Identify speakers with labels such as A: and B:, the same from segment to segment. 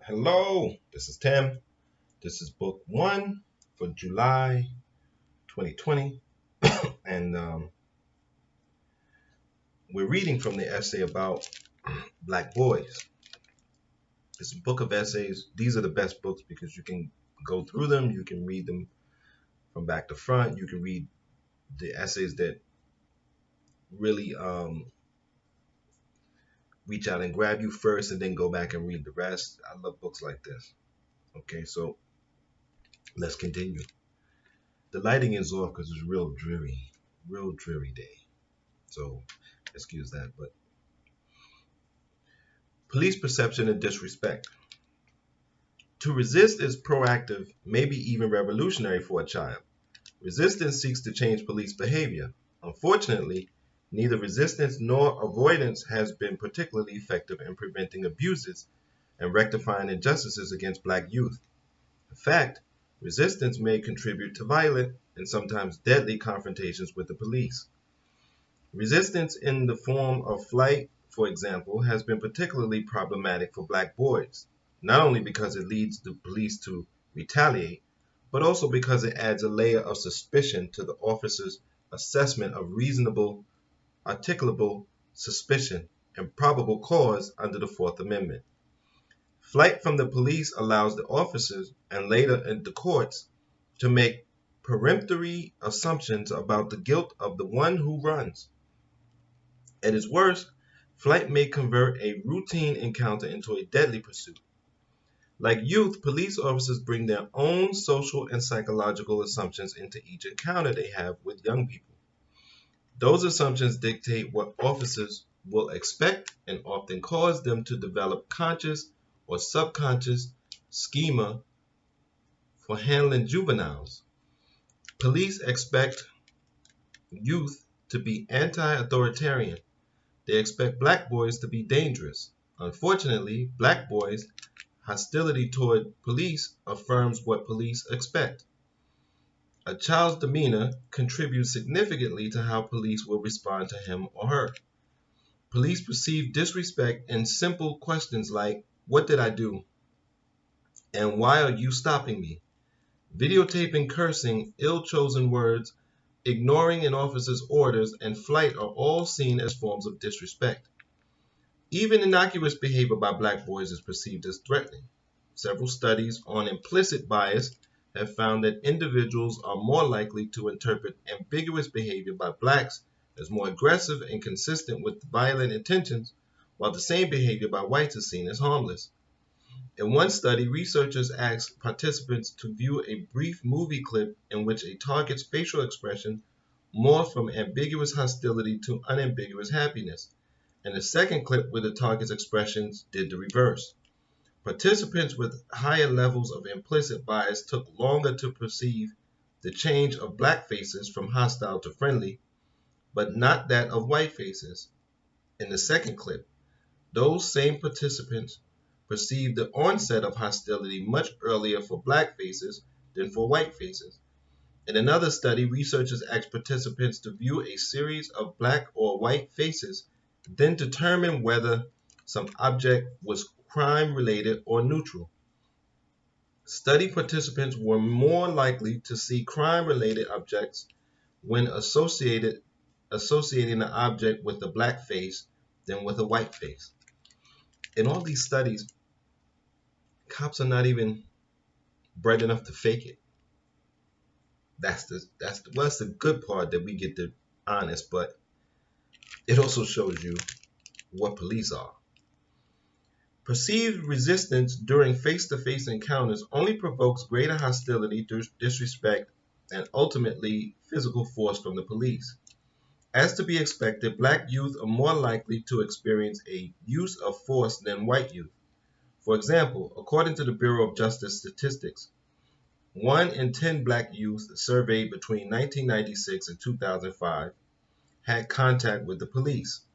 A: Hello, this is Tim. This is book one for July 2020. And we're reading from the essay about black boys. It's a book of essays. These are the best books because you can go through them, you can read them from back to front, you can read the essays that really reach out and grab you first and then go back and read the rest. I love books like this. Okay, so let's continue. The lighting is off because it's real dreary day. So excuse that, but police perception and disrespect. To resist is proactive, maybe even revolutionary for a child. Resistance seeks to change police behavior. Unfortunately, neither resistance nor avoidance has been particularly effective in preventing abuses and rectifying injustices against black youth. In fact, resistance may contribute to violent and sometimes deadly confrontations with the police. Resistance in the form of flight, for example, has been particularly problematic for black boys, not only because it leads the police to retaliate, but also because it adds a layer of suspicion to the officer's assessment of reasonable, articulable suspicion and probable cause under the Fourth Amendment. Flight from the police allows the officers, and later in the courts, to make peremptory assumptions about the guilt of the one who runs. At its worst, flight may convert a routine encounter into a deadly pursuit. Like youth, police officers bring their own social and psychological assumptions into each encounter they have with young people. Those assumptions dictate what officers will expect and often cause them to develop conscious or subconscious schema for handling juveniles. Police expect youth to be anti-authoritarian. They expect black boys to be dangerous. Unfortunately, black boys' hostility toward police affirms what police expect. A child's demeanor contributes significantly to how police will respond to him or her. Police perceive disrespect in simple questions like, "What did I do?" and "Why are you stopping me?" Videotaping cursing, ill-chosen words, ignoring an officer's orders, and flight are all seen as forms of disrespect. Even innocuous behavior by black boys is perceived as threatening. Several studies on implicit bias have found that individuals are more likely to interpret ambiguous behavior by blacks as more aggressive and consistent with violent intentions, while the same behavior by whites is seen as harmless. In one study, researchers asked participants to view a brief movie clip in which a target's facial expression morphed from ambiguous hostility to unambiguous happiness, and a second clip where the target's expressions did the reverse. Participants with higher levels of implicit bias took longer to perceive the change of black faces from hostile to friendly, but not that of white faces. In the second clip, those same participants perceived the onset of hostility much earlier for black faces than for white faces. In another study, researchers asked participants to view a series of black or white faces, then determine whether some object was crime-related or neutral. Study participants were more likely to see crime-related objects when associating the object with a black face than with a white face. In all these studies, cops are not even bright enough to fake it. That's the good part, that we get the honest, but it also shows you what police are. Perceived resistance during face-to-face encounters only provokes greater hostility, disrespect, and ultimately physical force from the police. As to be expected, black youth are more likely to experience a use of force than white youth. For example, according to the Bureau of Justice Statistics, 1 in 10 black youth surveyed between 1996 and 2005 had contact with the police,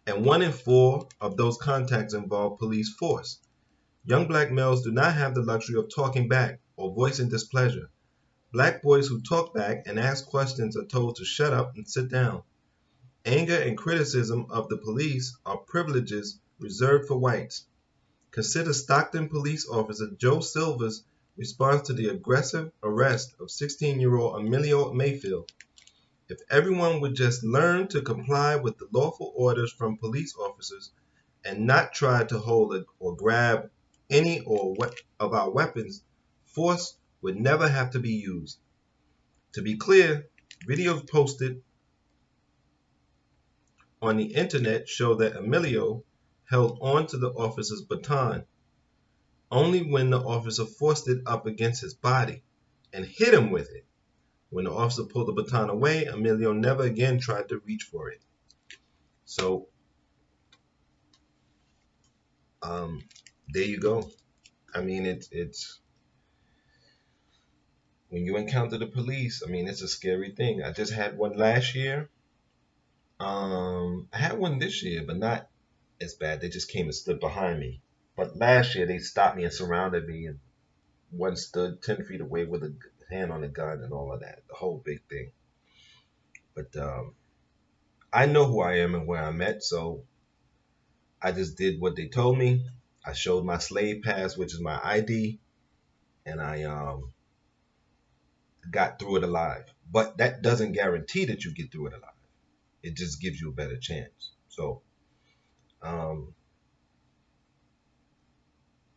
A: and 1 in 4 of those contacts involved police force. Young black males do not have the luxury of talking back or voicing displeasure. Black boys who talk back and ask questions are told to shut up and sit down. Anger and criticism of the police are privileges reserved for whites. Consider Stockton police officer Joe Silver's response to the aggressive arrest of 16-year-old Emilio Mayfield. If everyone would just learn to comply with the lawful orders from police officers and not try to hold or grab any of our weapons, force would never have to be used. To be clear, videos posted on the internet show that Emilio held on to the officer's baton only when the officer forced it up against his body and hit him with it. When the officer pulled the baton away, Emilio never again tried to reach for it. So, there you go. I mean, it's when you encounter the police, I mean, it's a scary thing. I just had one last year. I had one this year, but not as bad. They just came and stood behind me. But last year, they stopped me and surrounded me, and one stood 10 feet away with a hand on a gun and all of that. The whole big thing. But I know who I am and where I'm at, so I just did what they told me. I showed my slave pass, which is my ID, and I got through it alive. But that doesn't guarantee that you get through it alive. It just gives you a better chance. So,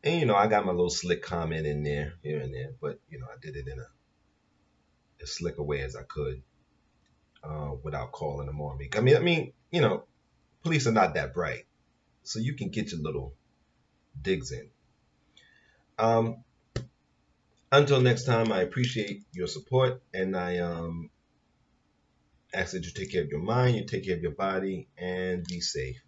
A: and I got my little slick comment in there, here and there, but I did it in as slick a way as I could, without calling them on me. I mean, police are not that bright, so you can get your little digs in. Until next time, I appreciate your support, and I ask that you take care of your mind, you take care of your body, and be safe.